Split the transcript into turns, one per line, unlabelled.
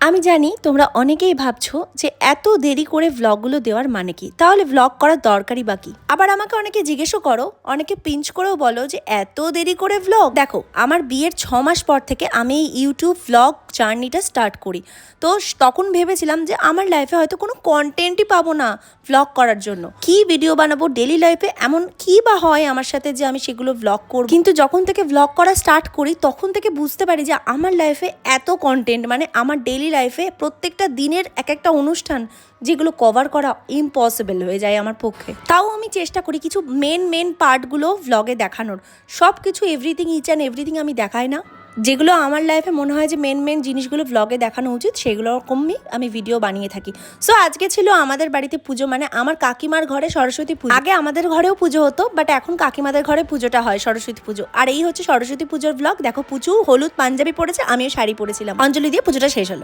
আমি জানি তোমরা অনেকেই ভাবছো যে এত দেরি করে ভ্লগগুলো দেওয়ার মানে কি, তাহলে ভ্লগ করার দরকারই বা কি। আবার আমাকে অনেকে জিজ্ঞেসও করো, অনেকে পিঞ্চ করেও বলো যে এত দেরি করে ভ্লগ। দেখো, আমার বিয়ের 6 মাস পর থেকে আমি এই ইউটিউব ভ্লগ জার্নিটা স্টার্ট করি। তো তখন ভেবেছিলাম যে আমার লাইফে হয়তো কোনো কন্টেন্টই পাবো না ভ্লগ করার জন্য, কি ভিডিও বানাবো ডেলি লাইফে, এমন কি বা হয় আমার সাথে যে আমি সেগুলো ভ্লগ করব। কিন্তু যখন থেকে ভ্লগ করা স্টার্ট করি তখন থেকে বুঝতে পারি যে আমার লাইফে এত কন্টেন্ট, মানে আমার ডেলি লাইফে প্রত্যেকটা দিনের এক একটা অনুষ্ঠান যেগুলো কভার করা ইম্পসিবল হয়ে যায় আমার পক্ষে। তাও আমি চেষ্টা করি কিছু মেন পার্টগুলো ভ্লগে দেখানোর। সব কিছু এভরিথিং, ইচ অ্যান্ড এভরিথিং আমি দেখাই না। যেগুলো আমার লাইফে মনে হয় যে মেন জিনিসগুলো ভ্লগে দেখানো উচিত, সেগুলো রকমই আমি ভিডিও বানিয়ে থাকি। সো আজকে ছিল আমাদের বাড়িতে পুজো, মানে আমার কাকিমার ঘরে সরস্বতী পুজো। আগে আমাদের ঘরেও পুজো হতো, বাট এখন কাকিমাদের ঘরে পুজোটা হয়, সরস্বতী পুজো। আর এই হচ্ছে সরস্বতী পুজোর ভ্লগ। দেখো, পুজো হলুদ পাঞ্জাবি পরেছে, আমিও শাড়ি পরেছিলাম, অঞ্জলি দিয়ে পুজোটা শেষ হলো।